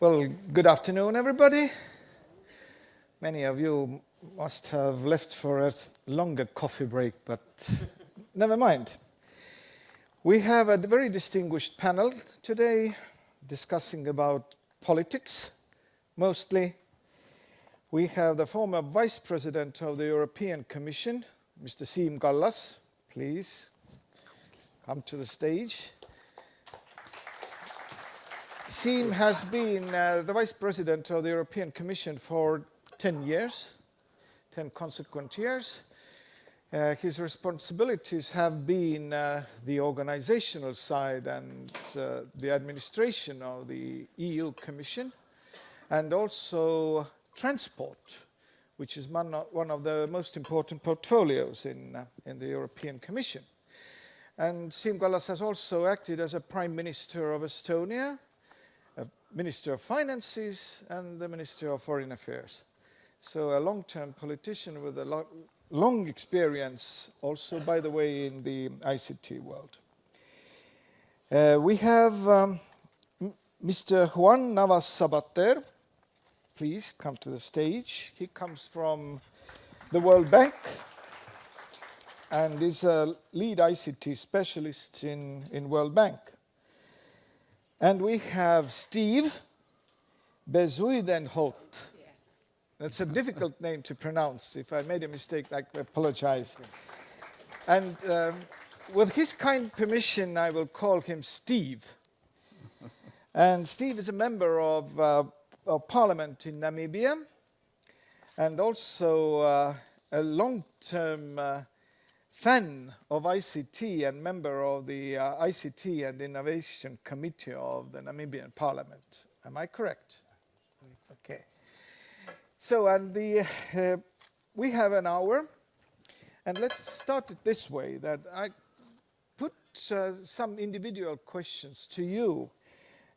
Well, good afternoon, everybody. Many of you must have left for a longer coffee break, but never mind. We have a very distinguished panel today discussing about politics, mostly. We have the former Vice President of the European Commission, Mr. Siim Kallas. Please come to the stage. Siim has been the Vice President of the European Commission for 10 years, 10 consequent years. His responsibilities have been the organizational side and the administration of the EU Commission, and also transport, which is one of the most important portfolios in the European Commission. And Siim Kallas has also acted as a Prime Minister of Estonia, a Minister of Finances, and the Minister of Foreign Affairs. So a long-term politician with a long experience, also, by the way, in the ICT world. We have Mr. Juan Navas-Sabater. Please come to the stage. He comes from the World Bank and is a lead ICT specialist in World Bank. And we have Steve Bezuidenhout. That's a difficult name to pronounce. If I made a mistake, I apologize. And with his kind permission, I will call him Steve. And Steve is a member of Parliament in Namibia, and also a long-term fan of ICT and member of the ICT and Innovation Committee of the Namibian Parliament. Am I correct? Okay. So, and we have an hour, and let's start it this way, that I put some individual questions to you,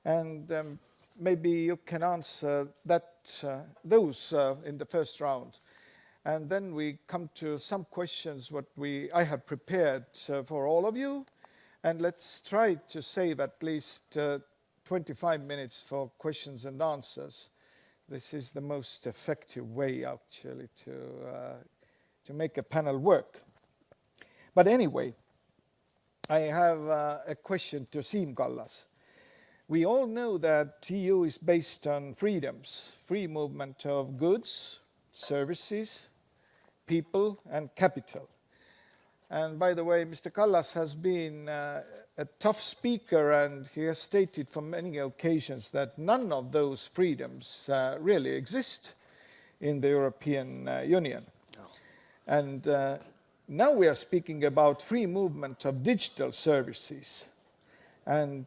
and maybe you can answer those in the first round. And then we come to some questions what I have prepared for all of you. And let's try to save at least 25 minutes for questions and answers. This is the most effective way, actually, to make a panel work. But anyway, I have a question to Siim Kallas. We all know that EU is based on freedoms, free movement of goods, services, people, and capital. And by the way, Mr. Kallas has been a tough speaker, and he has stated for many occasions that none of those freedoms really exist in the European Union. No. And now we are speaking about free movement of digital services. And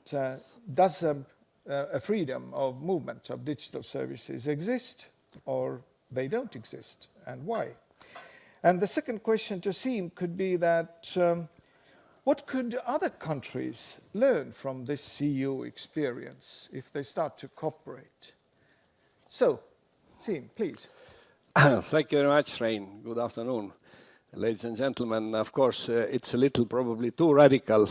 does a freedom of movement of digital services exist, or they don't exist, and why? And the second question to Siim could be that what could other countries learn from this EU experience if they start to cooperate? So, Siim, please. Thank you very much, Rein. Good afternoon, ladies and gentlemen. Of course, it's a little probably too radical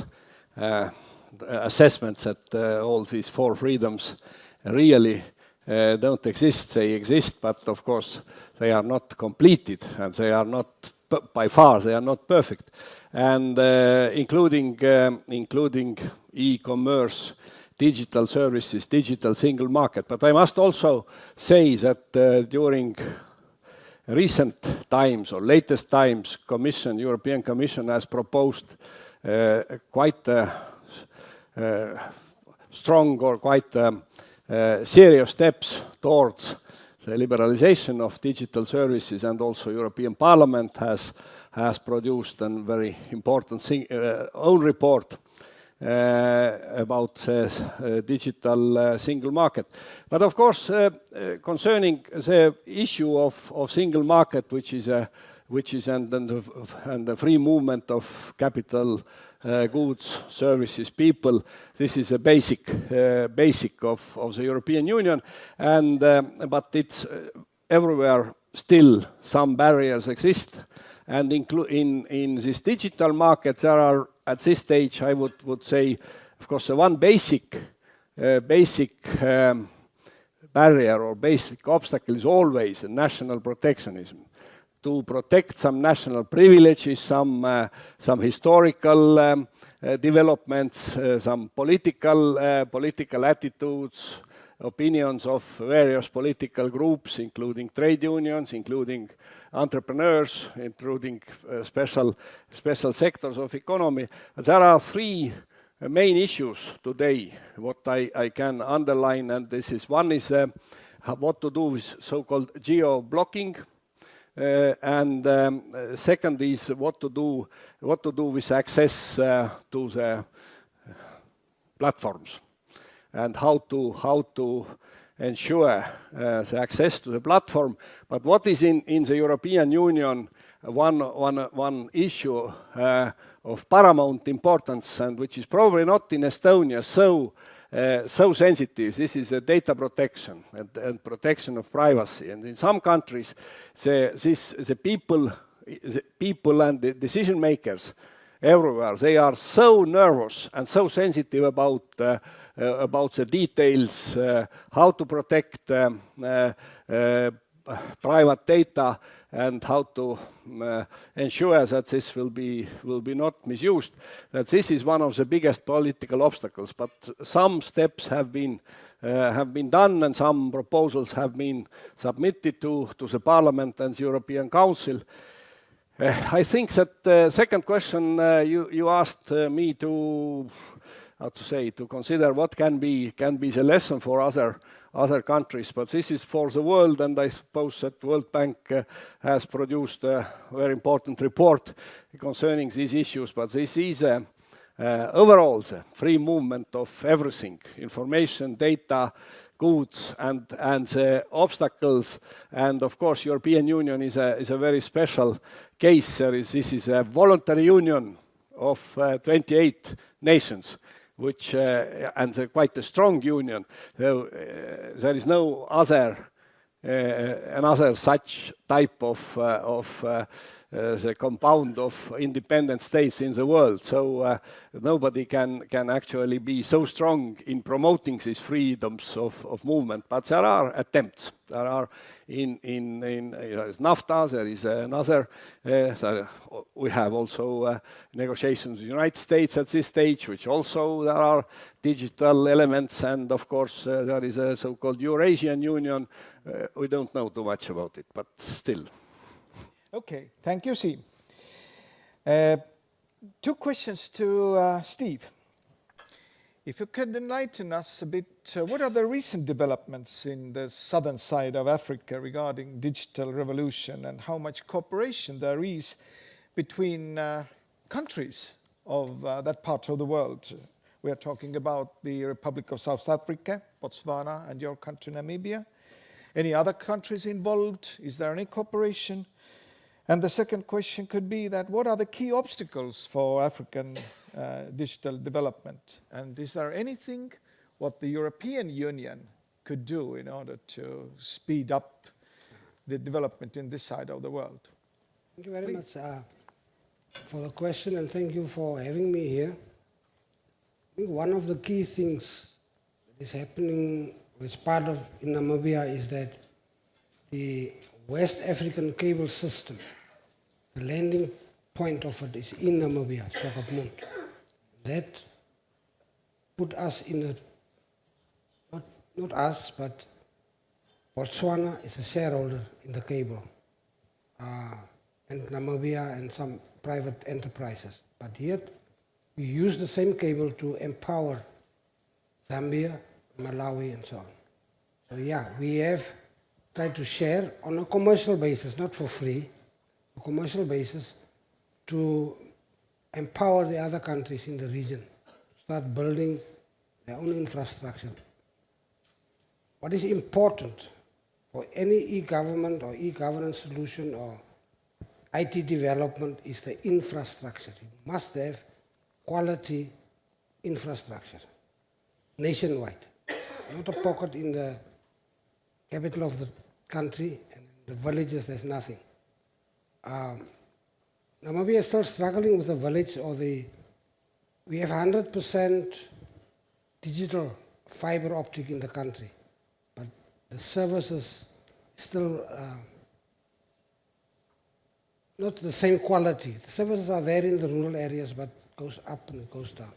assessments that all these four freedoms really don't exist. They exist, but of course they are not completed, and they are not, by far, they are not perfect. And including e-commerce, digital services, digital single market. But I must also say that during recent times or latest times, European Commission has proposed quite strong or quite serious steps towards the liberalization of digital services, and also European Parliament has produced a very important own report about digital single market. But of course, concerning the issue of single market, which is and the free movement of capital, goods, services, people. This is a basic of the European Union, and but it's everywhere still some barriers exist, and in this digital market there are at this stage I would say, of course, one basic barrier or basic obstacle is always national protectionism. To protect some national privileges, some historical developments, some political attitudes, opinions of various political groups, including trade unions, including entrepreneurs, including special sectors of economy. There are three main issues today, what I can underline, and this is one is what to do with so-called geo-blocking, and second is what to do with access to the platforms, and how to ensure the access to the platform. But what is in the European Union one issue of paramount importance, and which is probably not in Estonia so sensitive. This is data protection and protection of privacy. And in some countries, the people and the decision makers everywhere, they are so nervous and so sensitive about the details, how to protect private data, and how to ensure that this will be not misused. That this is one of the biggest political obstacles. But some steps have been done, and some proposals have been submitted to the Parliament and the European Council. I think that the second question you asked me to consider what can be the lesson for other countries, but this is for the world, and I suppose that the World Bank has produced a very important report concerning these issues. But this is overall the free movement of everything, information, data, goods, and the obstacles. And of course, European Union is a very special case. This is a voluntary union of 28 nations, which and quite a strong union. There is no another such type of the compound of independent states in the world. So nobody can actually be so strong in promoting these freedoms of movement. But there are attempts. There are in NAFTA. There is another. We have also negotiations with the United States at this stage, which also there are digital elements, and of course there is a so-called Eurasian Union. We don't know too much about it, but still. Okay, thank you, Siim. Two questions to Steve. If you could enlighten us a bit, what are the recent developments in the southern side of Africa regarding digital revolution, and how much cooperation there is between countries of that part of the world? We are talking about the Republic of South Africa, Botswana, and your country, Namibia. Any other countries involved? Is there any cooperation? And the second question could be that what are the key obstacles for African digital development? And is there anything what the European Union could do in order to speed up the development in this side of the world? Thank you very much for the question, and thank you for having me here. I think one of the key things that is happening as part of in Namibia is that the West African cable system, the landing point of it is in Namibia, Swakopmund. That put us in a, not us, but Botswana is a shareholder in the cable, and Namibia and some private enterprises. But yet, we use the same cable to empower Zambia, Malawi, and so on. So yeah, we have tried to share on a commercial basis, not for free, a commercial basis, to empower the other countries in the region, start building their own infrastructure. What is important for any e-government or e-governance solution or IT development is the infrastructure. You must have quality infrastructure, nationwide. Not a pocket in the capital of the country, and in the villages there's nothing. Namibia is still struggling with the village or we have 100% digital fiber optic in the country, but the services still not the same quality. The services are there in the rural areas, but goes up and it goes down.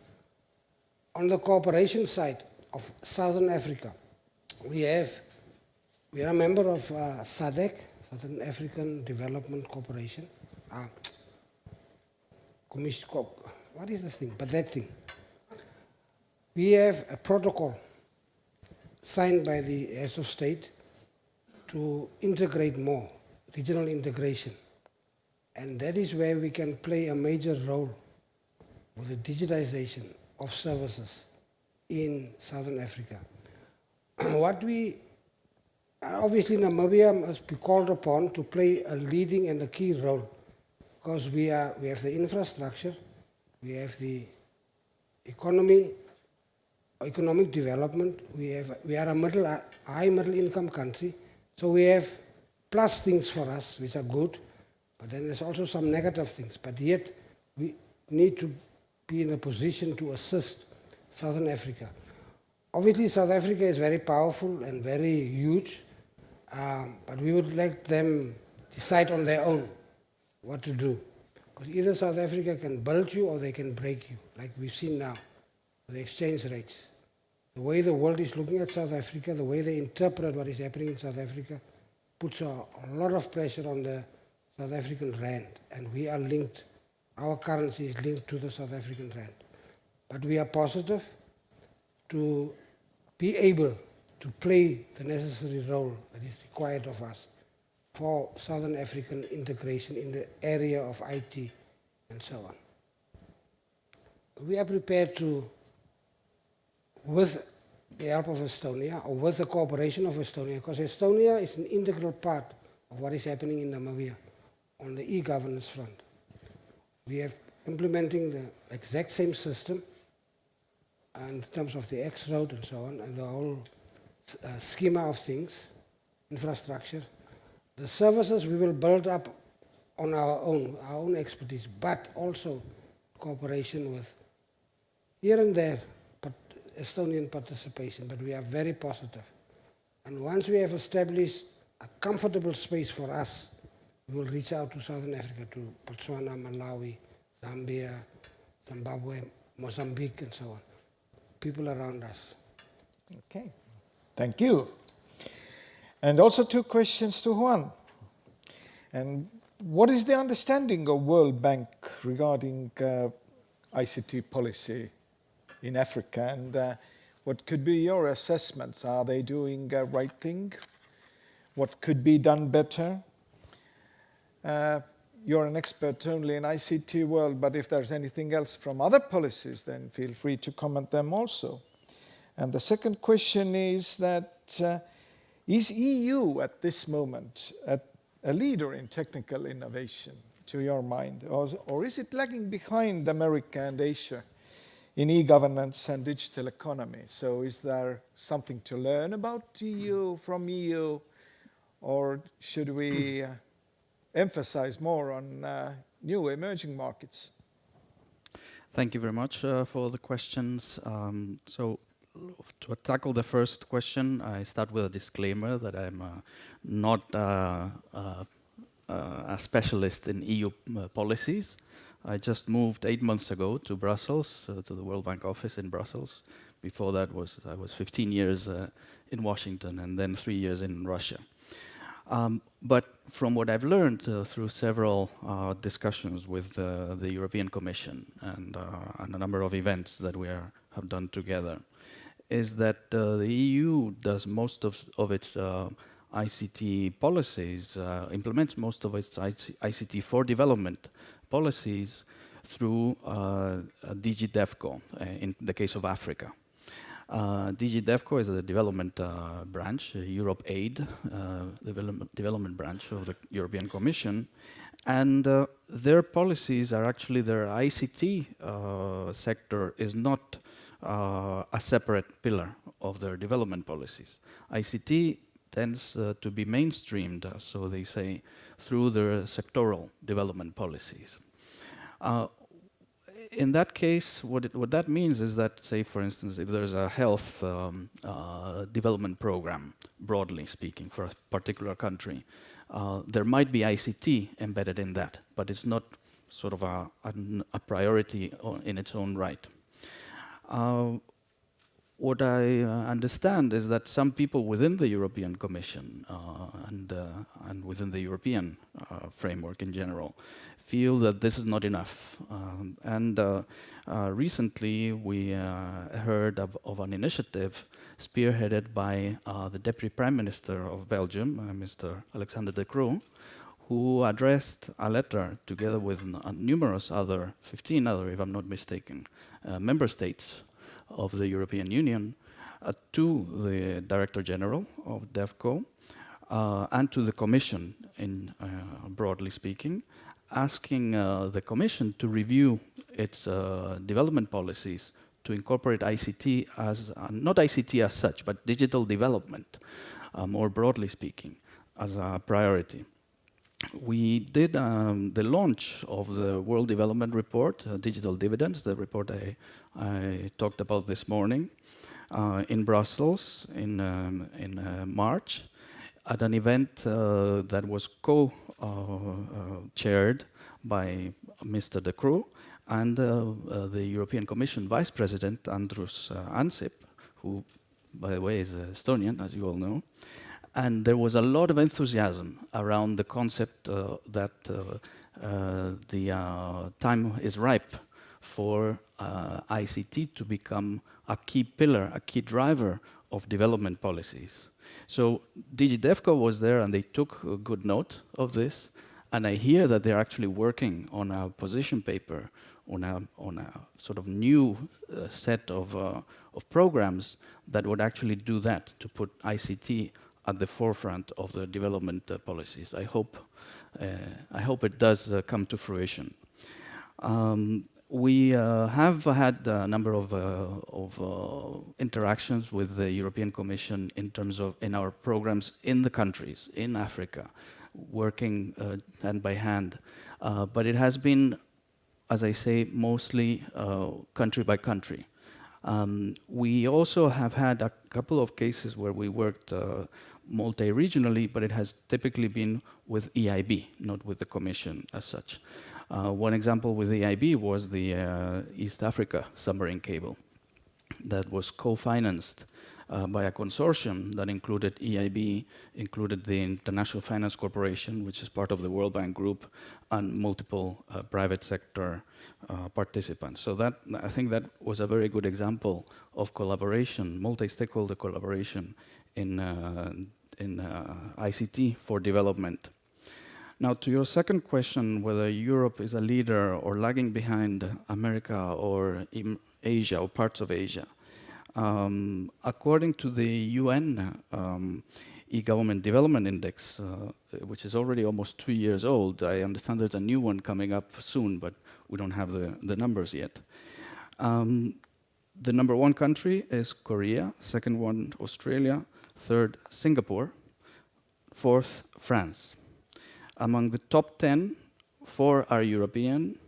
On the cooperation side of Southern Africa, we are a member of SADC, Southern African Development Corporation. What is this thing? But that thing. We have a protocol signed by the heads of state to integrate more, regional integration. And that is where we can play a major role with the digitization of services in Southern Africa. Obviously Namibia must be called upon to play a leading and a key role, because we have the infrastructure, we have the economic development, we are a high middle income country, so we have plus things for us which are good, but then there's also some negative things, but yet we need to be in a position to assist Southern Africa. Obviously South Africa is very powerful and very huge, but we would let them decide on their own what to do. Because either South Africa can build you or they can break you, like we've seen now with the exchange rates. The way the world is looking at South Africa, the way they interpret what is happening in South Africa, puts a lot of pressure on the South African rand. And we are linked, our currency is linked to the South African rand. But we are positive to be able to play the necessary role that is required of us for Southern African integration in the area of IT and so on. We are prepared to, with the help of Estonia, or with the cooperation of Estonia, because Estonia is an integral part of what is happening in Namibia on the e-governance front. We are implementing the exact same system in terms of the X road and so on, and the whole schema of things, infrastructure. The services we will build up on our own expertise, but also cooperation with here and there, but Estonian participation, but we are very positive. And once we have established a comfortable space for us, we will reach out to Southern Africa, to Botswana, Malawi, Zambia, Zimbabwe, Mozambique, and so on. People around us. Okay, thank you. And also 2 questions to Juan. And what is the understanding of World Bank regarding ICT policy in Africa, and what could be your assessments? Are they doing the right thing? What could be done better? You're an expert only in ICT world, but if there's anything else from other policies, then feel free to comment them also. And the second question is that is EU at this moment a leader in technical innovation, to your mind, or is it lagging behind America and Asia in e-governance and digital economy? So is there something to learn about EU from EU, or should we emphasize more on new emerging markets? Thank you very much for the questions. So to tackle the first question, I start with a disclaimer that I'm not a specialist in EU policies. I just moved 8 months ago to Brussels, to the World Bank office in Brussels. Before that, I was 15 years in Washington and then 3 years in Russia. But from what I've learned through several discussions with the European Commission and a number of events that we have done together, is that the EU does most of its ICT policies, implements most of its ICT for development policies through DG DevCo, in the case of Africa. DG DevCo is the development branch, Europe Aid, development branch of the European Commission, and their policies are actually, their ICT sector is not a separate pillar of their development policies. ICT tends to be mainstreamed, so they say, through their sectoral development policies. in that case, what that means is that, say, for instance, if there's a health development program, broadly speaking, for a particular country, there might be ICT embedded in that, but it's not sort of a priority in its own right. What I understand is that some people within the European Commission and within the European framework in general feel that this is not enough. Recently we heard of an initiative spearheaded by the Deputy Prime Minister of Belgium, Mr. Alexander De Croo, who addressed a letter together with numerous other, 15 other, if I'm not mistaken, member states of the European Union to the Director General of DEFCO and to the Commission, broadly speaking, asking the Commission to review its development policies to incorporate ICT as, not ICT as such, but digital development, more broadly speaking, as a priority. We did the launch of the World Development Report, Digital Dividends, the report I talked about this morning, in Brussels in March, at an event that was co-chaired by Mr. De Croo and the European Commission Vice President, Andrus Ansip, who, by the way, is Estonian, as you all know. And there was a lot of enthusiasm around the concept that the time is ripe for ICT to become a key pillar, a key driver of development policies. So DigiDevCo was there and they took a good note of this. And I hear that they're actually working on a position paper, on a sort of new set of programs that would actually do that, to put ICT at the forefront of the development policies. I hope it does come to fruition. We have had a number of interactions with the European Commission in terms of in our programs in the countries, in Africa, working hand by hand. But it has been, as I say, mostly country by country. We also have had a couple of cases where we worked multi-regionally, but it has typically been with EIB, not with the Commission as such. One example with EIB was the East Africa submarine cable that was co-financed by a consortium that included EIB, included the International Finance Corporation, which is part of the World Bank Group, and multiple private sector participants. So that, I think that was a very good example of collaboration, multi-stakeholder collaboration in ICT for development. Now, to your second question, whether Europe is a leader or lagging behind America or Asia or parts of Asia. According to the UN E-Government Development Index, which is already almost 2 years old, I understand there's a new one coming up soon, but we don't have the numbers yet. The number one country is Korea, second one Australia, third Singapore, fourth France. Among the top 10, 4 are European,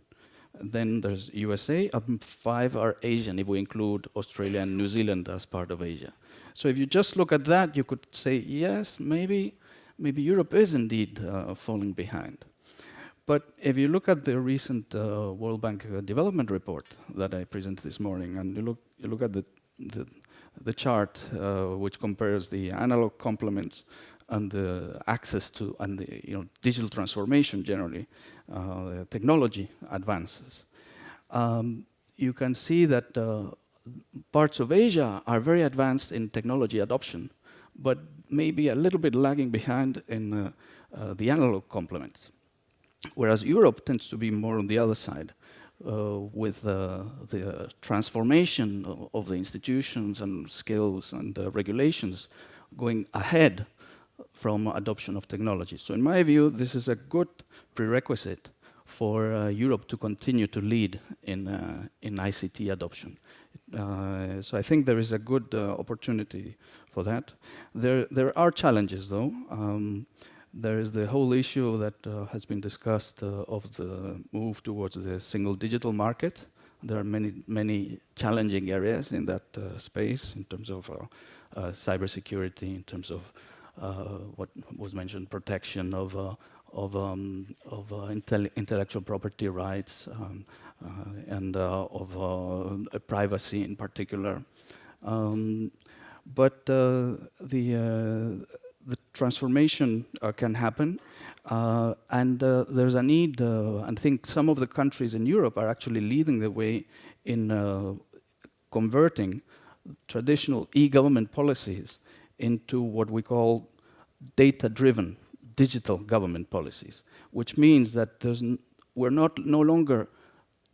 then there's USA, 5 are Asian, if we include Australia and New Zealand as part of Asia. So if you just look at that, you could say, yes, maybe Europe is indeed falling behind. But if you look at the recent World Bank Development Report that I presented this morning, and you look at the chart which compares the analog complements and the access to and the digital transformation generally, technology advances, you can see that parts of Asia are very advanced in technology adoption, but maybe a little bit lagging behind in the analog complements. Whereas Europe tends to be more on the other side, with the transformation of the institutions and skills and regulations going ahead from adoption of technology. So in my view, this is a good prerequisite for Europe to continue to lead in ICT adoption. So I think there is a good opportunity for that. There are challenges, though. There is the whole issue that has been discussed of the move towards the single digital market there are many challenging areas in that space in terms of cybersecurity, in terms of what was mentioned, protection of intellectual property rights, and of privacy in particular. But the transformation can happen, and there's a need, and I think some of the countries in Europe are actually leading the way in converting traditional e-government policies into what we call data-driven digital government policies, which means that we're no longer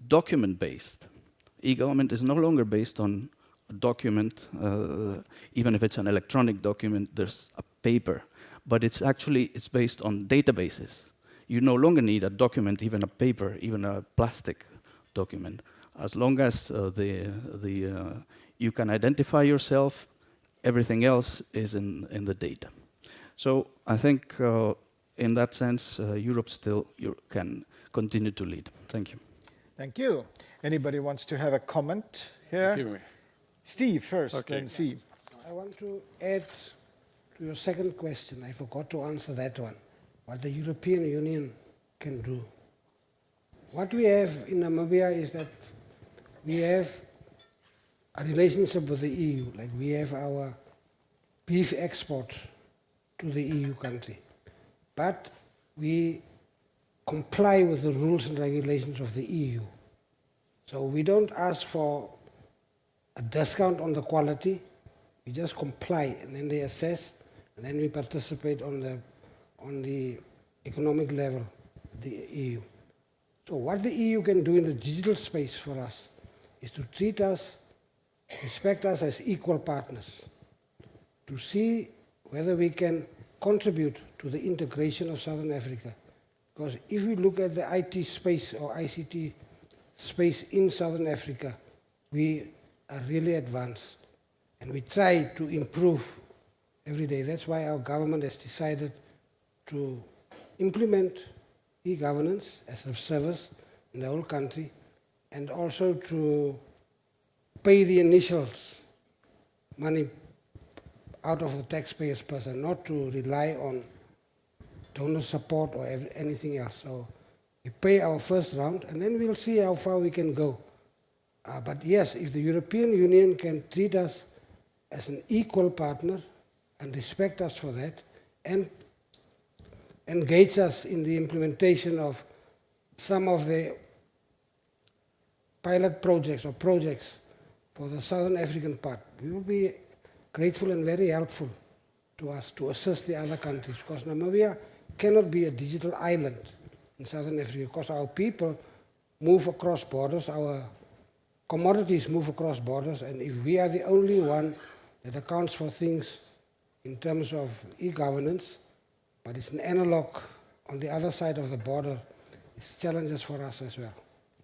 document-based. E-government is no longer based on a document, even if it's an electronic document, there's a paper, but it's based on databases. You no longer need a document, even a paper, even a plastic document, as long as you can identify yourself. Everything else is in the data. So I think in that sense, Europe still can continue to lead. Thank you. Thank you. Anybody wants to have a comment here? Steve first, then Siim. I want to add to your second question. I forgot to answer that one. What the European Union can do. What we have in Namibia is that we have a relationship with the EU. Like we have our beef export to the EU country. But we comply with the rules and regulations of the EU. So we don't ask for a discount on the quality, we just comply, and then they assess, and then we participate on the economic level, the EU. So what the EU can do in the digital space for us is to treat us, respect us as equal partners, to see whether we can contribute to the integration of Southern Africa. Because if we look at the IT space or ICT space in Southern Africa, we are really advanced, and we try to improve every day. That's why our government has decided to implement e-governance as a service in the whole country, and also to pay the initials money out of the taxpayer's purse, not to rely on donor support or anything else. So we pay our first round, and then we'll see how far we can go. But yes, if the European Union can treat us as an equal partner and respect us for that, and engage us in the implementation of some of the pilot projects or projects for the Southern African part, we will be grateful and very helpful to us to assist the other countries, because Namibia cannot be a digital island in Southern Africa, because our people move across borders, our commodities move across borders, and if we are the only one that accounts for things in terms of e-governance, but it's an analog on the other side of the border, it's challenges for us as well.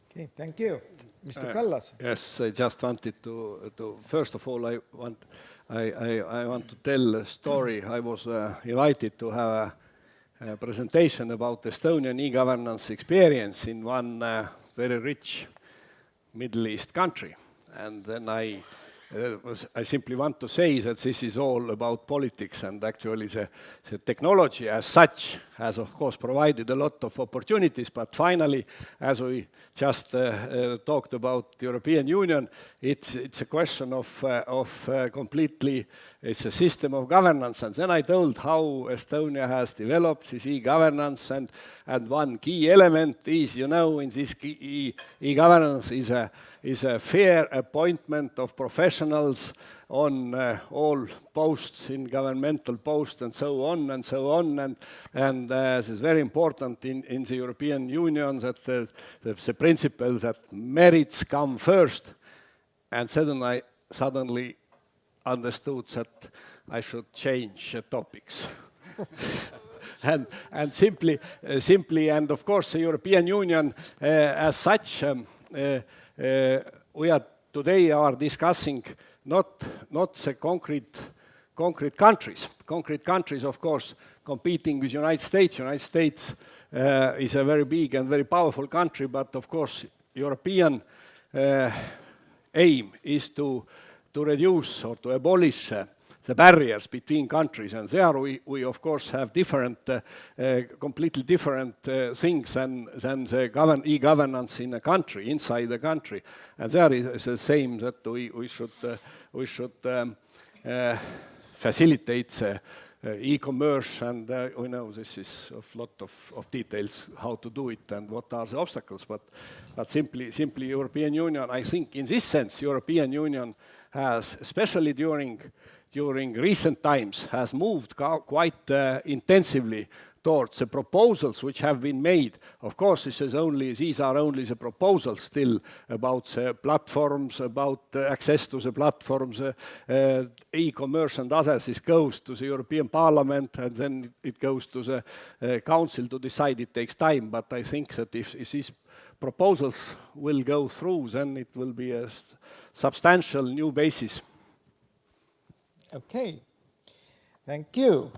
Okay, thank you. Mr. Kallas. Yes, I just wanted to first of all, I want to tell a story. I was invited to have a presentation about Estonian e-governance experience in one very rich Middle East country. And then I simply want to say that this is all about politics, and actually the technology as such has of course provided a lot of opportunities, but finally, as we just talked about the European Union, it's a question of completely, it's a system of governance. And then I told how Estonia has developed this e-governance, and one key element is, you know, in this e-governance is a fair appointment of professionals on all posts, in governmental posts, and so on and so on. And this is very important in the European Union, that the principle that merits come first. And suddenly understood that I should change topics. and simply, and of course the European Union as such, we are discussing not the concrete countries. Concrete countries, of course, competing with United States. United States is a very big and very powerful country, but of course European aim is to reduce or to abolish the barriers between countries, and there we of course have different, completely different things than the e-governance in a country, inside the country, and there is the same that we should facilitate e-commerce, and we know this is a lot of details how to do it and what are the obstacles, but simply European Union, I think in this sense European Union has, especially during recent times, has moved quite intensively towards the proposals which have been made. Of course, these are only the proposals still about the platforms, about access to the platforms, e-commerce and others. This goes to the European Parliament and then it goes to the Council to decide. It takes time, but I think that if these proposals will go through, then it will be a substantial new basis. Okay, thank you.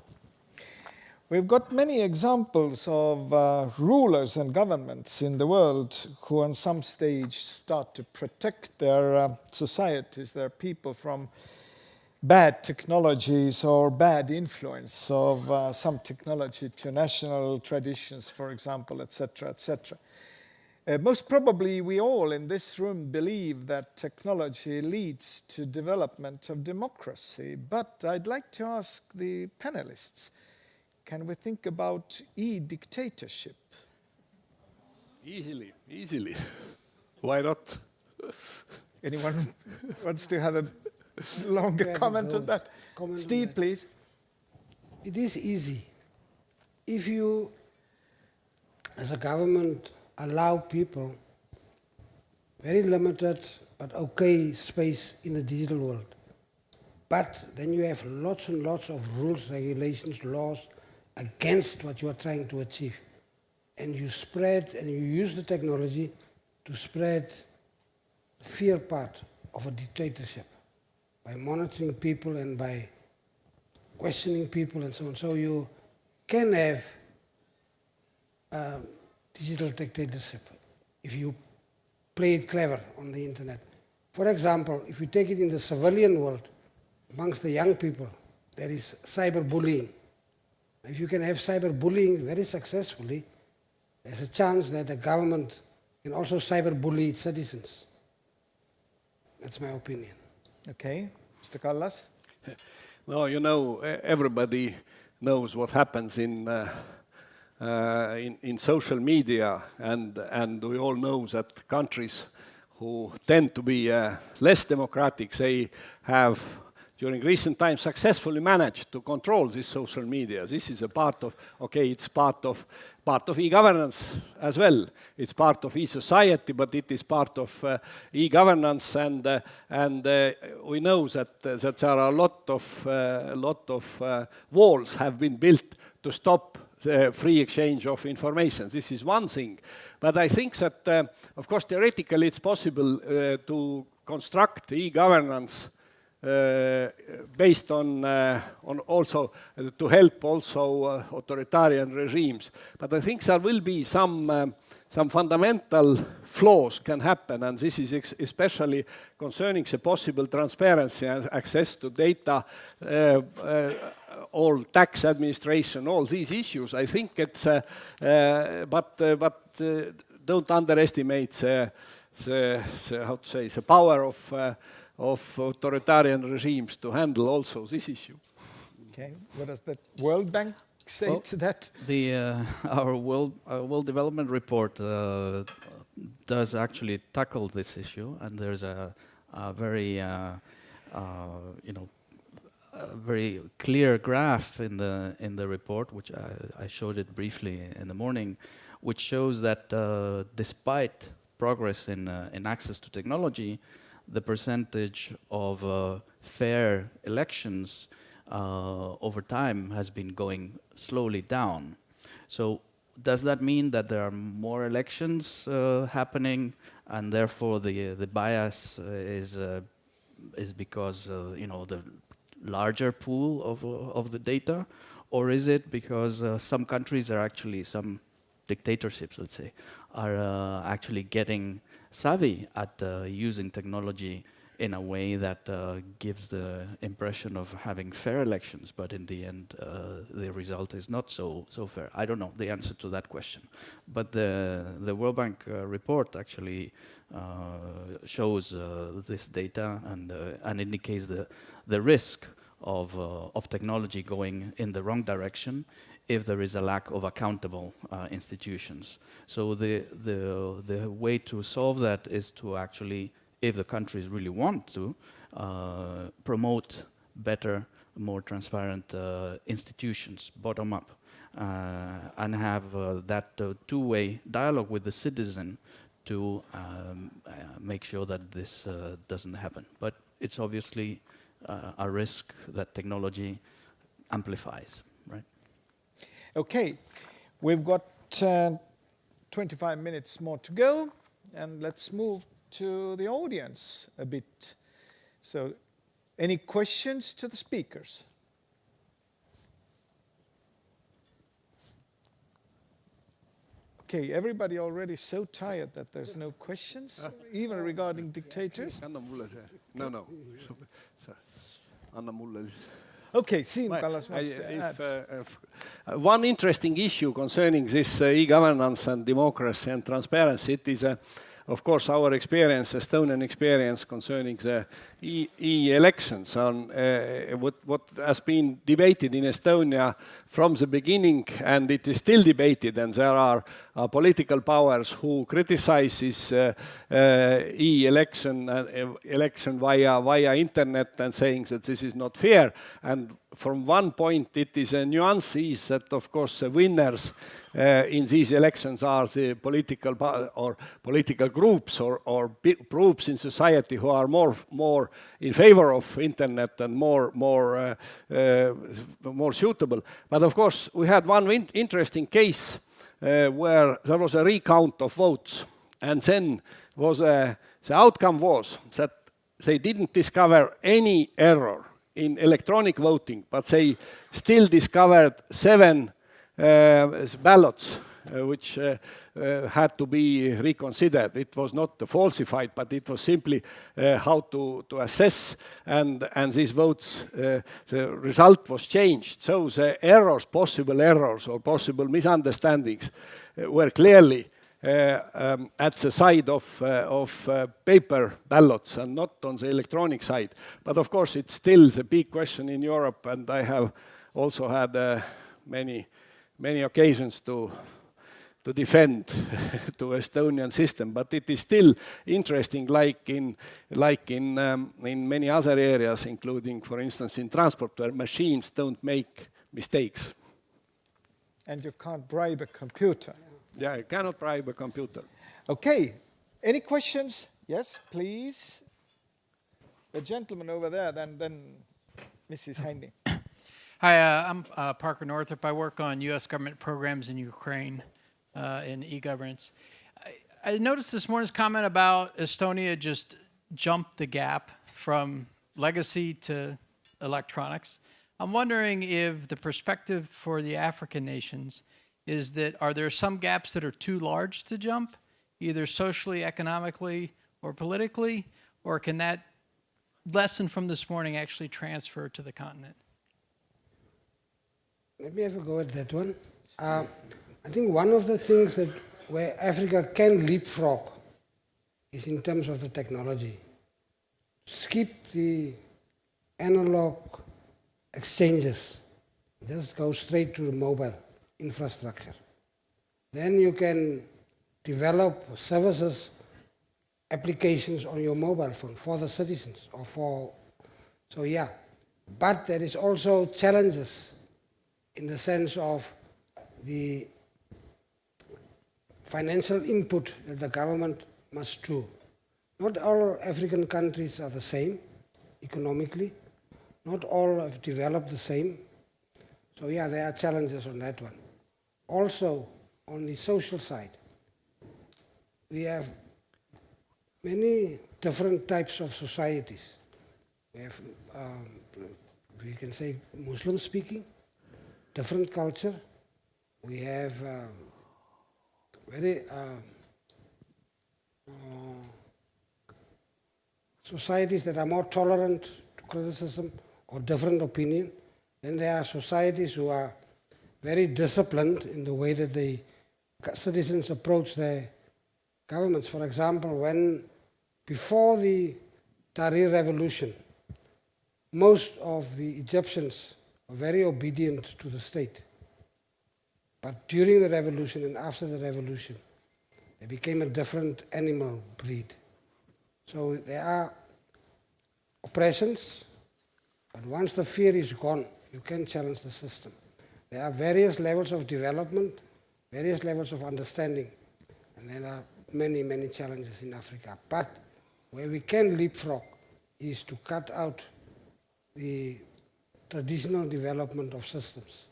We've got many examples of rulers and governments in the world who on some stage start to protect their societies, their people from bad technologies or bad influence of some technology to national traditions, for example, etc., etc. Most probably we all in this room believe that technology leads to development of democracy, but I'd like to ask the panelists, can we think about e-dictatorship? Easily. Why not? Anyone wants to have a longer comment on that? Steve, please. It is easy. If you, as a government, allow people very limited but okay space in the digital world, but then you have lots and lots of rules, regulations, laws against what you are trying to achieve. And you spread and you use the technology to spread the fear part of a dictatorship by monitoring people and by questioning people and so on. So you can have digital dictatorship if you play it clever on the internet. For example, if you take it in the civilian world, amongst the young people, there is cyberbullying. If you can have cyberbullying very successfully, there's a chance that the government can also cyberbully its citizens. That's my opinion. Okay, Mr. Kallas? Well, you know, everybody knows what happens in social media, and we all know that countries who tend to be less democratic, they have during recent times successfully managed to control this social media. This is a part of, okay, it's part of e-governance as well. It's part of e-society, but it is part of e-governance, and we know that there are a lot of walls have been built to stop the free exchange of information. This is one thing. But I think that, of course, theoretically it's possible to construct e-governance based on also to help also authoritarian regimes. But I think there will be some fundamental flaws can happen, and this is especially concerning the possible transparency and access to data, all tax administration, all these issues. I think it's, but don't underestimate the how to say, the power of authoritarian regimes to handle also this issue. Okay, what does the World Bank say to that? Our World Development Report does actually tackle this issue, and there's a very very clear graph in the report, which I showed it briefly in the morning, which shows that despite progress in access to technology, the percentage of fair elections over time has been going slowly down. So does that mean that there are more elections happening, and therefore the bias is because the larger pool of the data, or is it because some countries are actually, some dictatorships, let's say, are actually getting savvy at using technology in a way that gives the impression of having fair elections, but in the end, the result is not so fair. I don't know the answer to that question, but the World Bank report actually shows this data and indicates the risk of technology going in the wrong direction if there is a lack of accountable institutions. So the way to solve that is to actually, if the countries really want to, promote better, more transparent institutions, bottom up, and have that two-way dialogue with the citizen to make sure that this doesn't happen. But it's obviously a risk that technology amplifies, right? Okay, we've got 25 minutes more to go, and let's move to the audience a bit. So, any questions to the speakers? Okay, everybody already so tired that there's no questions, even regarding dictators. Anna mulle see. No. Anna mulle. Okay, Siim, Kallas wants to add. One interesting issue concerning this e-governance and democracy and transparency, it is, of course, our experience, Estonian experience concerning the e-elections on what has been debated in Estonia from the beginning, and it is still debated, and there are political powers who criticize this e-election election via internet and saying that this is not fair. And from one point, it is a nuance is that, of course, the winners in these elections are the political groups or groups in society who are more in favor of internet and more suitable. But of course, we had one interesting case where there was a recount of votes, and then the outcome was that they didn't discover any error in electronic voting, but they still discovered 7 ballots which had to be reconsidered. It was not falsified, but it was simply how to assess, and these votes, the result was changed. So the possible errors or possible misunderstandings were clearly at the side of paper ballots and not on the electronic side. But of course, it's still the big question in Europe, and I have also had many occasions to defend to Estonian system, but it is still interesting, like in many other areas, including, for instance, in transport, where machines don't make mistakes. And you can't bribe a computer. Yeah, you cannot bribe a computer. Okay, any questions? Yes, please. The gentleman over there, then Mrs. Heine. Hi, I'm Parker Northrop. I work on U.S. government programs in Ukraine in e-governance. I noticed this morning's comment about Estonia just jumped the gap from legacy to electronics. I'm wondering if the perspective for the African nations is that are there some gaps that are too large to jump, either socially, economically, or politically, or can that lesson from this morning actually transfer to the continent? Let me have a go at that one. I think one of the things that where Africa can leapfrog is in terms of the technology. Skip the analog exchanges. Just go straight to the mobile infrastructure. Then you can develop services, applications on your mobile phone for the citizens or for, so yeah. But there is also challenges in the sense of the financial input that the government must do. Not all African countries are the same economically. Not all have developed the same. So yeah, there are challenges on that one. Also, on the social side, we have many different types of societies. We have, we can say, Muslim speaking, different culture. We have very societies that are more tolerant to criticism or different opinion. Then there are societies who are very disciplined in the way that the citizens approach their governments. For example, before the Tahrir revolution, most of the Egyptians were very obedient to the state. But during the revolution and after the revolution, they became a different animal breed. So there are oppressions, but once the fear is gone, you can challenge the system. There are various levels of development, various levels of understanding, and there are many, many challenges in Africa. But where we can leapfrog is to cut out the traditional development of systems.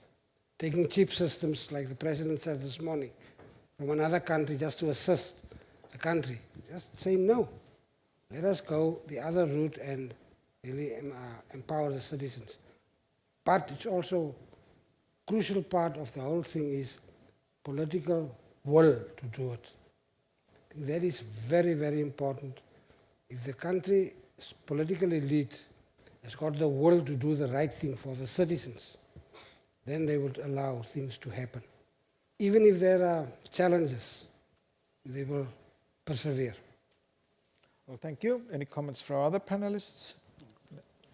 Taking cheap systems, like the President said this morning, from another country just to assist the country. Just say no. Let us go the other route and really empower the citizens. But it's also a crucial part of the whole thing is political will to do it. I think that is very, very important. If the country's political elite has got the will to do the right thing for the citizens, then they would allow things to happen. Even if there are challenges, they will persevere. Well, thank you. Any comments from other panelists?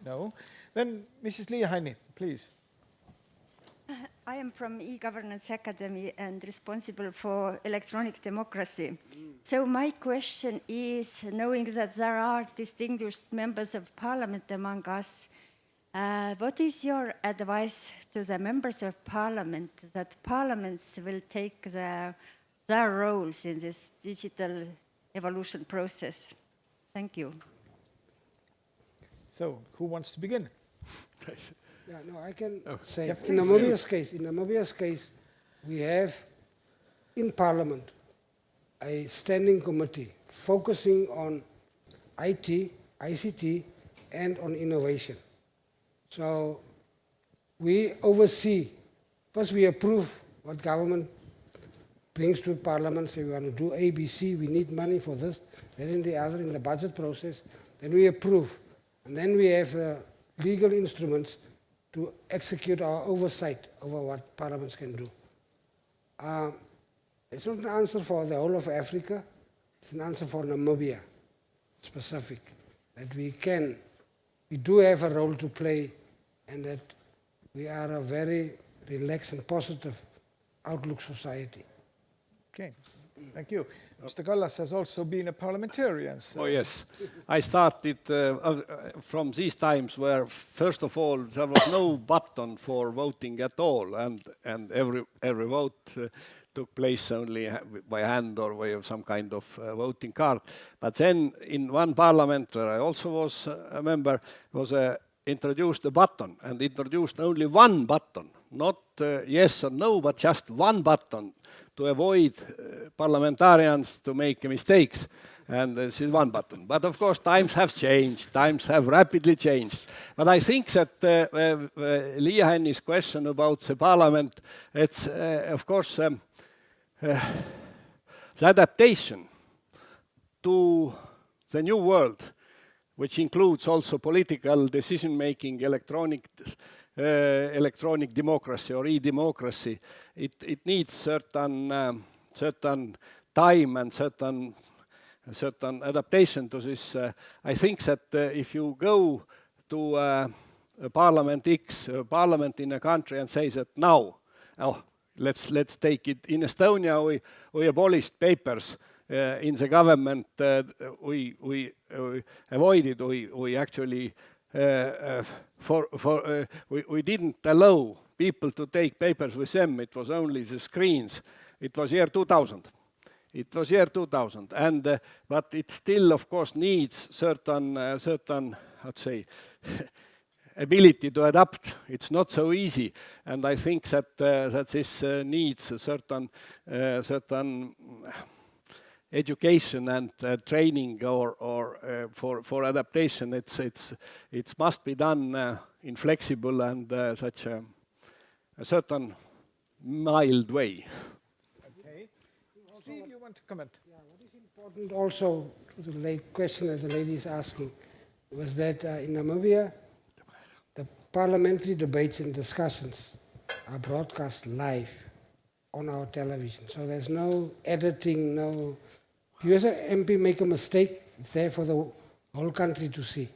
No. Then Mrs. Liia-Hänni, please. I am from e-Governance Academy and responsible for electronic democracy. So my question is, knowing that there are distinguished members of parliament among us, what is your advice to the members of parliament that parliaments will take their roles in this digital evolution process? Thank you. So, who wants to begin? Yeah, no, I can say, Yeah, in Namibia's case, we have in Parliament a standing committee focusing on IT, ICT, and on innovation. So we oversee, first we approve what government brings to Parliament, say we want to do A, B, C, we need money for this, then in the other, in the budget process, then we approve. And then we have the legal instruments to execute our oversight over what parliaments can do. It's not an answer for the whole of Africa, it's an answer for Namibia, specific, that we do have a role to play and that we are a very relaxed and positive outlook society. Okay, thank you. Mr. Kallas has also been a parliamentarian. So Oh yes, I started from these times where, first of all, there was no button for voting at all, and every vote took place only by hand or way of some kind of voting card. But then, in one parliament where I also was a member, was introduced a button, and introduced only one button, not yes or no, but just one button, to avoid parliamentarians to make mistakes. And this is one button. But of course, times have changed. Times have rapidly changed. But I think that Liia-Hänni's question about the parliament, it's of course the adaptation to the new world, which includes also political decision-making, electronic democracy or e-democracy. It needs certain time and certain adaptation to this. I think that if you go to Parliament X, Parliament in a country, and say that now, let's take it in Estonia, we abolished papers in the government. We avoided. We actually we didn't allow people to take papers with them. It was only the screens. It was year 2000. It was year 2000, and but it still, of course, needs certain let's say, ability to adapt. It's not so easy, and I think that this needs a certain education and training or for adaptation. It must be done in flexible and such a certain mild way. okay. Steve, you want to comment? Yeah, what is important also to the late question that the lady is asking was that in Namibia, the parliamentary debates and discussions are broadcast live on our television. So there's no editing, no... You as an MP make a mistake, it's there for the whole country to see.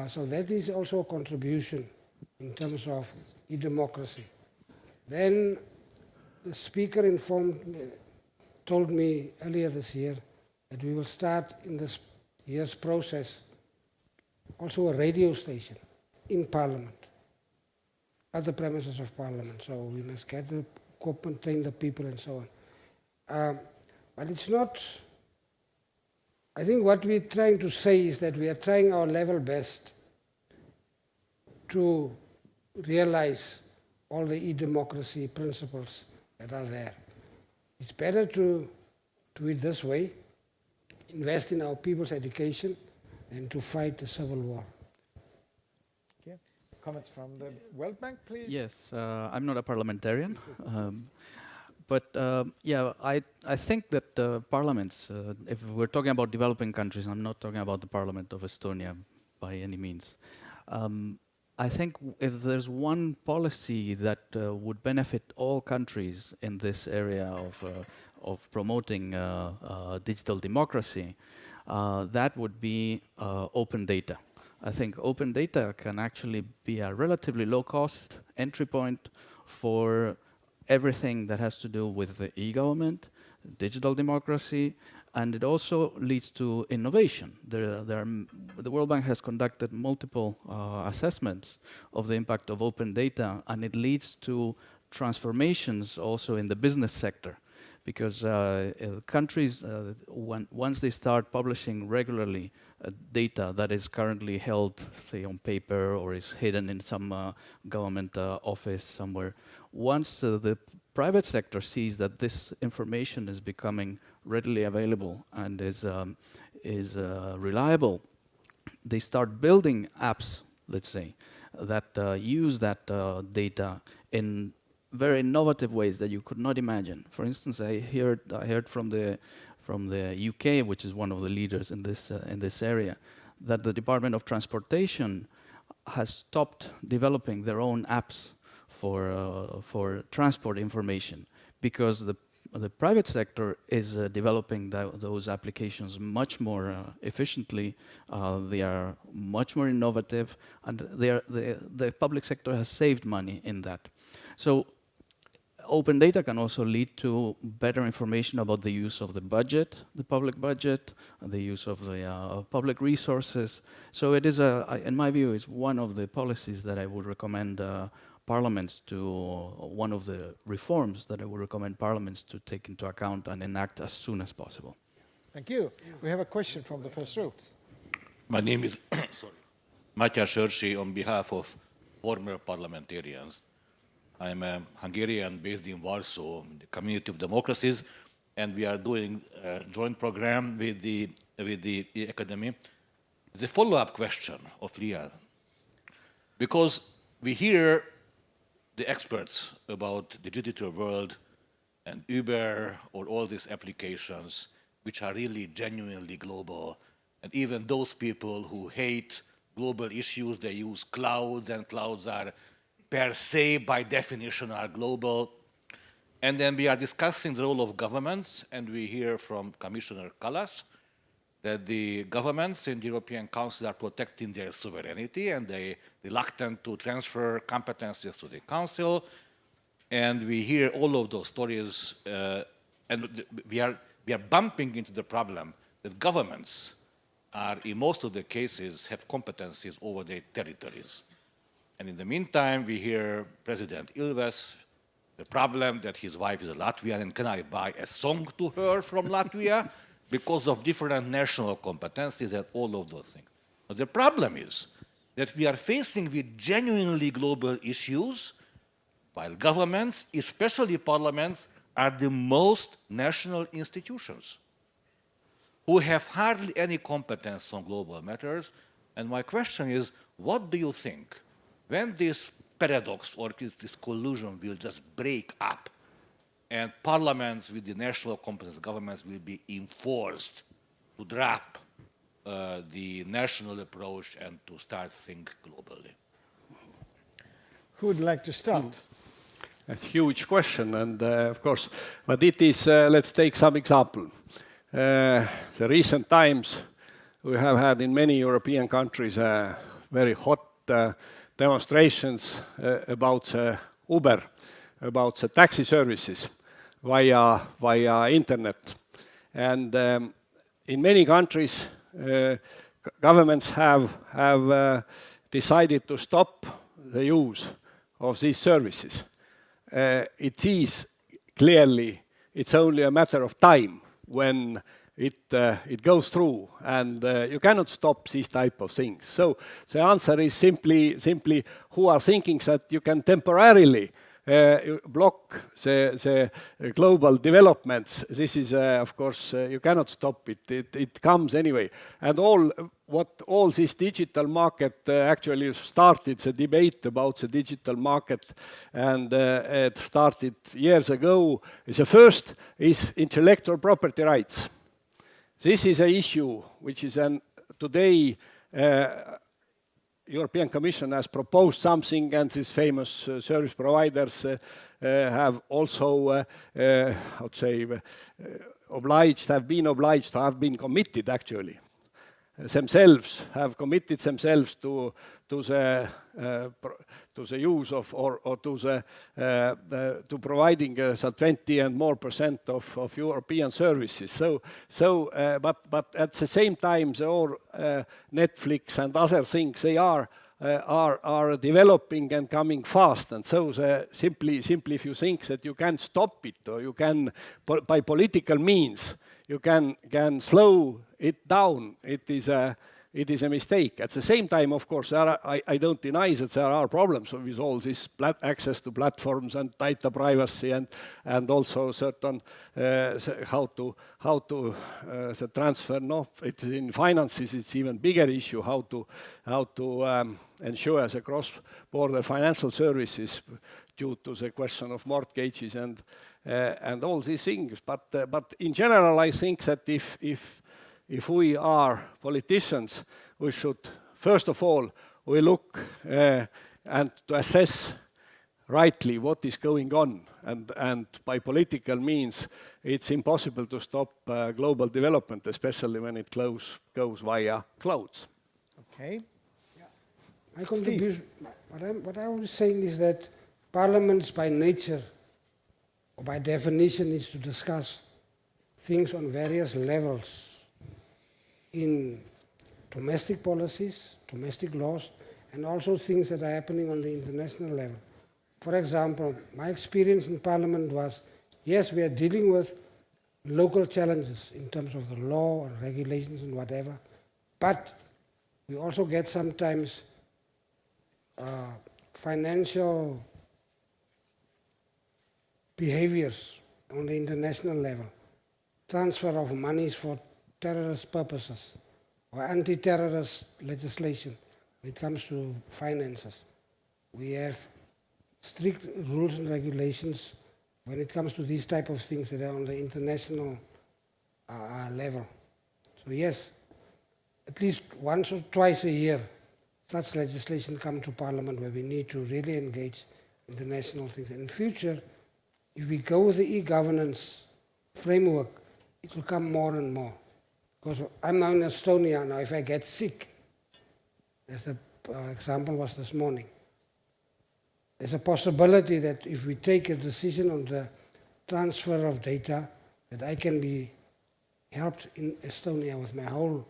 So that is also a contribution in terms of e-democracy. Then the speaker told me earlier this year that we will start in this year's process also a radio station in Parliament, at the premises of Parliament. So we must get the equipment, train the people and so on. But it's not... I think what we're trying to say is that we are trying our level best to realize all the e-democracy principles that are there. It's better to do it this way, invest in our people's education, and to fight the civil war. Okay. Comments from the World Bank, please? Yes, I'm not a parliamentarian. But yeah, I think that parliaments, if we're talking about developing countries, I'm not talking about the parliament of Estonia by any means. I think if there's one policy that would benefit all countries in this area of promoting digital democracy, that would be open data. I think open data can actually be a relatively low-cost entry point for everything that has to do with the e-government, digital democracy, and it also leads to innovation. The World Bank has conducted multiple assessments of the impact of open data, and it leads to transformations also in the business sector. Because countries, once they start publishing regularly data that is currently held, say, on paper or is hidden in some government office somewhere, once the private sector sees that this information is becoming readily available and is reliable, they start building apps, let's say, that use that data in very innovative ways that you could not imagine. For instance, I heard from the UK, which is one of the leaders in this area, that the Department of Transportation has stopped developing their own apps for transport information because the private sector is developing those applications much more efficiently. They are much more innovative, and the public sector has saved money in that. So open data can also lead to better information about the use of the budget, the public budget, the use of the public resources. So it is, in my view, is one of the policies that I would recommend parliaments to, one of the reforms that I would recommend parliaments to take into account and enact as soon as possible. Thank you. We have a question from the first row. My name is Matya Sörsi on behalf of former parliamentarians. I'm a Hungarian based in Warsaw, in the Community of Democracies, and we are doing a joint program with the Academy. The follow-up question of Ria, because we hear the experts about the digital world and Uber or all these applications which are really genuinely global, and even those people who hate global issues, they use clouds, and clouds are per se, by definition, are global. And then we are discussing the role of governments, and we hear from Commissioner Kallas that the governments in the European Council are protecting their sovereignty and they are reluctant to transfer competencies to the Council. And we hear all of those stories, and we are bumping into the problem that governments are, in most of the cases, have competencies over their territories. And in the meantime, we hear President Ilves, the problem that his wife is a Latvian, and can I buy a song to her from Latvia because of different national competencies and all of those things. But the problem is that we are facing with genuinely global issues, while governments, especially parliaments, are the most national institutions who have hardly any competence on global matters. And my question is, what do you think? When this paradox or this collusion will just break up and parliaments with the national competent governments will be enforced to drop the national approach and to start think globally. Who would like to start? A huge question, and of course, but it is, let's take some example. The recent times we have had in many European countries very hot demonstrations about Uber, about the taxi services via internet. And in many countries, governments have decided to stop the use of these services. It is clearly, it's only a matter of time when it goes through, and you cannot stop these type of things. So the answer is simply who are thinking that you can temporarily block the global developments. This is, of course, you cannot stop it. It comes anyway. And all this digital market actually started the debate about the digital market, and it started years ago. The first is intellectual property rights. This is an issue which is today European Commission has proposed something, and these famous service providers have also, I would say, have been committed actually. Themselves have committed themselves to the use of or to providing 20 and more % of European services. But at the same time, all Netflix and other things, they are developing and coming fast. And so simply if you think that you can stop it, or you can by political means you can slow it down, it is a mistake. At the same time, of course, I don't deny that there are problems with all this access to platforms and data privacy, and also certain how to the transfer. No, in finances it's even bigger issue how to ensure the cross-border financial services due to the question of mortgages and all these things. But in general, I think that if we are politicians, we should, first of all, we look and to assess rightly what is going on. And by political means, it's impossible to stop global development, especially when it goes via clouds. Okay. My contribution, what I was saying is that parliaments by nature, or by definition, is to discuss things on various levels in domestic policies, domestic laws, and also things that are happening on the international level. For example, my experience in Parliament was, yes, we are dealing with local challenges in terms of the law and regulations and whatever, but we also get sometimes financial behaviors on the international level, transfer of monies for terrorist purposes or anti-terrorist legislation when it comes to finances. We have strict rules and regulations when it comes to these type of things that are on the international level. So yes, at least once or twice a year, such legislation come to Parliament where we need to really engage international things. In future, if we go with the e-governance framework, it will come more and more. Because I'm now in Estonia now, if I get sick, as the example was this morning, there's a possibility that if we take a decision on the transfer of data, that I can be helped in Estonia with my whole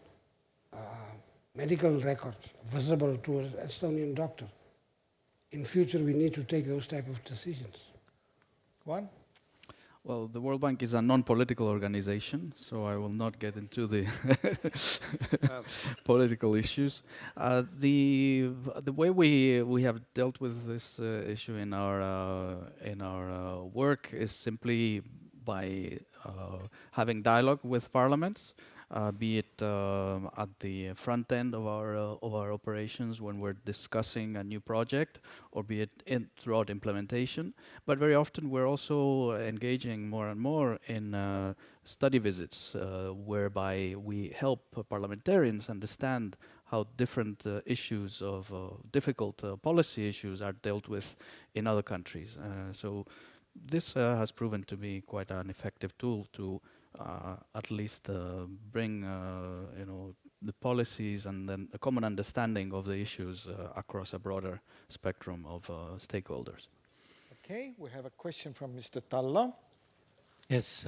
medical record visible to an Estonian doctor. In future, we need to take those type of decisions. Juan? Well, the World Bank is a non-political organization, so I will not get into the political issues. The way we have dealt with this issue in our work is simply by having dialogue with parliaments. be it at the front end of our operations when we're discussing a new project, or be it throughout implementation. But very often we're also engaging more and more in study visits, whereby we help parliamentarians understand how different issues of difficult policy issues are dealt with in other countries. So this has proven to be quite an effective tool to at least bring the policies and then a common understanding of the issues across a broader spectrum of stakeholders. Okay, we have a question from Mr. Talla. Yes,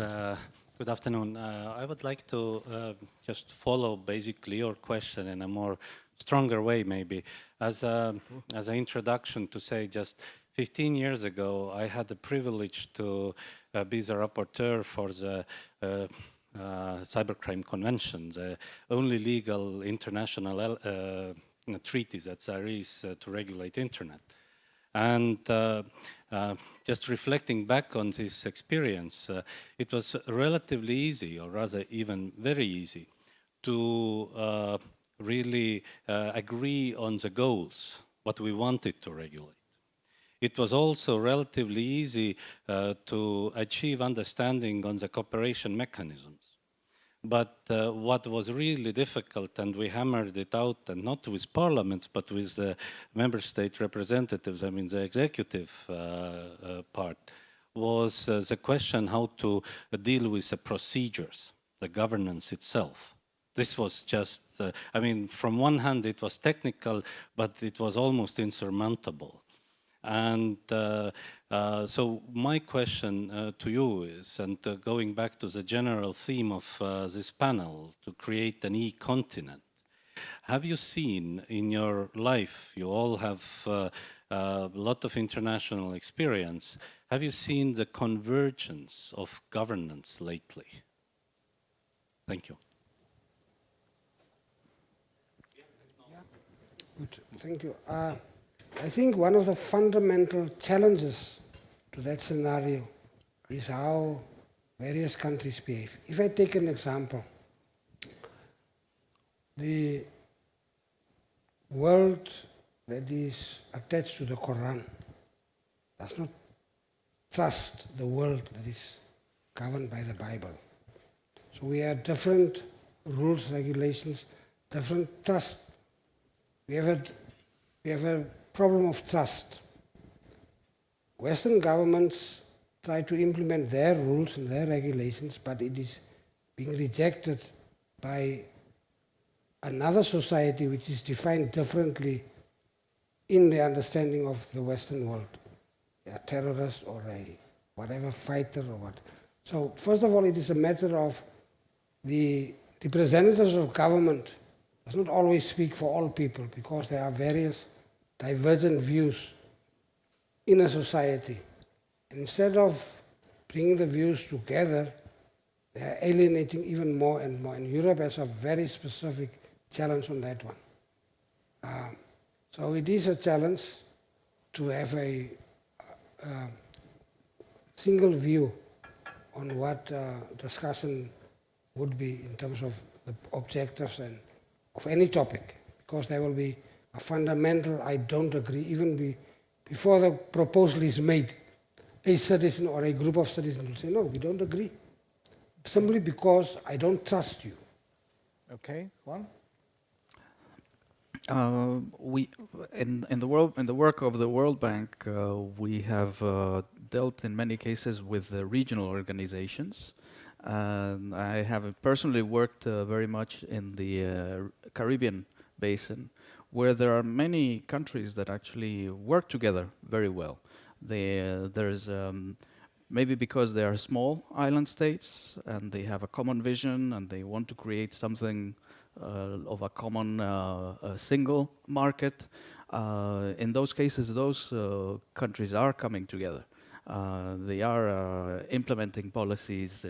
good afternoon. I would like to just follow basically your question in a more stronger way, maybe. As an introduction to say, just 15 years ago, I had the privilege to be the rapporteur for the Cybercrime Convention, the only legal international treaty that there is to regulate internet. And just reflecting back on this experience, it was relatively easy, or rather even very easy, to really agree on the goals, what we wanted to regulate. It was also relatively easy to achieve understanding on the cooperation mechanisms. But what was really difficult, and we hammered it out, and not with parliaments, but with the member state representatives, I mean the executive part, was the question how to deal with the procedures, the governance itself. This was just, I mean, from one hand it was technical, but it was almost insurmountable. And so my question to you is, and going back to the general theme of this panel, to create an e-continent, have you seen in your life, you all have a lot of international experience, have you seen the convergence of governance lately? Thank you. Good, thank you. I think one of the fundamental challenges to that scenario is how various countries behave. If I take an example, the world that is attached to the Quran does not trust the world that is governed by the Bible. So we have different rules, regulations, different trust. We have a problem of trust. Western governments try to implement their rules and their regulations, but it is being rejected by another society which is defined differently in the understanding of the Western world. A terrorist or a whatever fighter or what. So first of all, it is a matter of the representatives of government does not always speak for all people because there are various divergent views in a society. And instead of bringing the views together, they are alienating even more and more. And Europe has a very specific challenge on that one. So it is a challenge to have a single view on what discussion would be in terms of the objectives and of any topic, because there will be a fundamental I don't agree, even before the proposal is made. A citizen or a group of citizens will say, no, we don't agree, simply because I don't trust you. Okay, Juan? We in the work of the World Bank, we have dealt in many cases with regional organizations. I have personally worked very much in the Caribbean basin, where there are many countries that actually work together very well. There's maybe because they are small island states and they have a common vision and they want to create something of a common single market. In those cases, those countries are coming together. They are implementing policies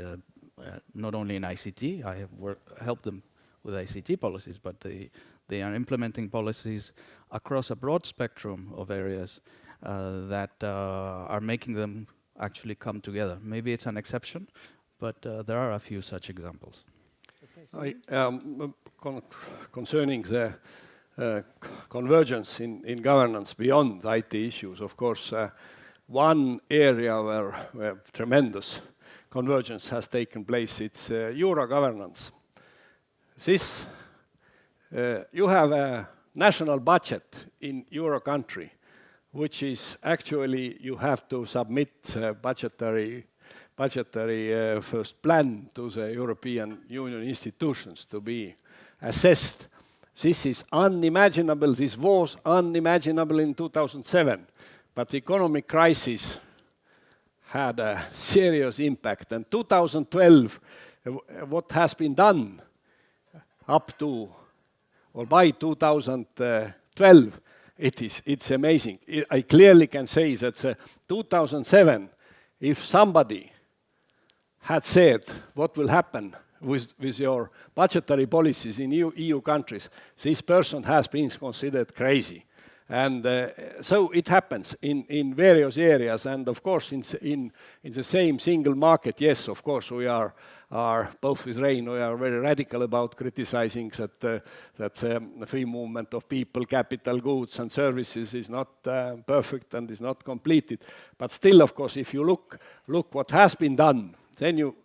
not only in ICT. I have helped them with ICT policies, but they are implementing policies across a broad spectrum of areas that are making them actually come together. Maybe it's an exception, but there are a few such examples. Okay, Concerning the convergence in governance beyond IT issues, of course, one area where tremendous convergence has taken place, it's euro governance. This, you have a national budget in euro country, which is actually you have to submit budgetary first plan to the European Union institutions to be assessed. This is unimaginable. This was unimaginable in 2007, but the economic crisis had a serious impact. And 2012, what has been done up to or by 2012, it's amazing. I clearly can say that 2007, if somebody had said what will happen with your budgetary policies in EU countries, this person has been considered crazy. And so it happens in various areas. And of course, in the same single market, yes, of course, we are both with Rein, we are very radical about criticizing that the free movement of people, capital, goods and services is not perfect and is not completed. But still, of course, if you look what has been done, then you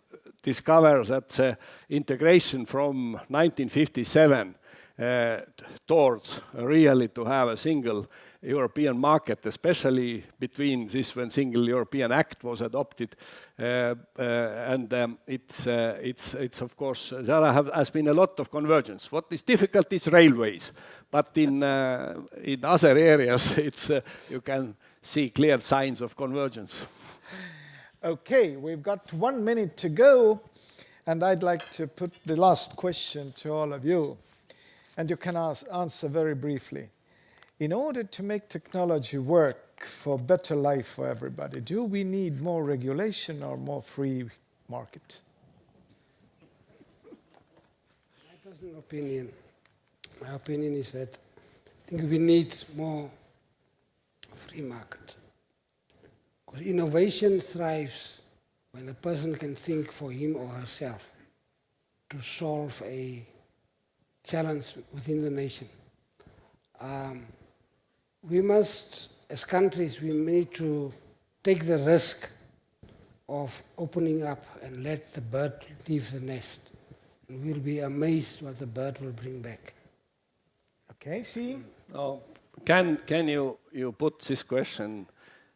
discover that integration from 1957 towards really to have a single European market, especially between this when Single European Act was adopted, it's of course there has been a lot of convergence. What is difficult is railways, but in other areas it's you can see clear signs of convergence. Okay, we've got 1 minute to go, and I'd like to put the last question to all of you. And you can answer very briefly. In order to make technology work for better life for everybody, do we need more regulation or more free market? My personal opinion is that I think we need more free market. Because innovation thrives when a person can think for him or herself to solve a challenge within the nation. We must, as countries, we need to take the risk of opening up and let the bird leave the nest. And we'll be amazed what the bird will bring back. Okay, Siim? Can you put this question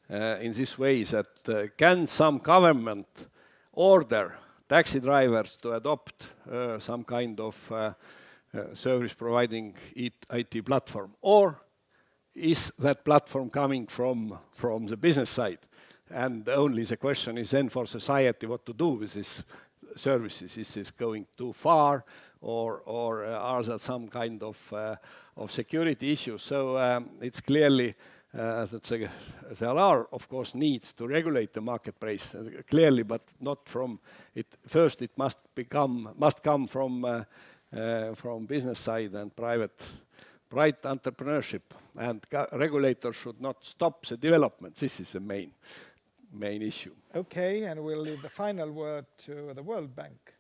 in this way that can some government order taxi drivers to adopt some kind of service providing IT platform, or is that platform coming from the business side? And only the question is then for society what to do with these services. Is this going too far, or are there some kind of security issues? So it's clearly that there are, of course, needs to regulate the marketplace clearly, but not from it. First, it must come from business side and private entrepreneurship, and regulators should not stop the development. This is the main issue. Okay, and we'll leave the final word to the World Bank.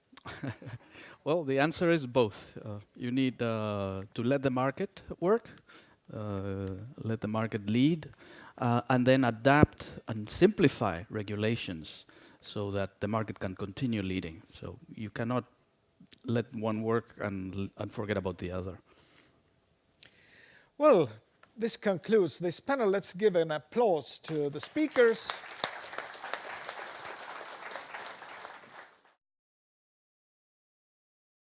Well, the answer is both. You need to let the market work, let the market lead, and then adapt and simplify regulations so that the market can continue leading. So you cannot let one work and forget about the other. Well, this concludes this panel. Let's give an applause to the speakers.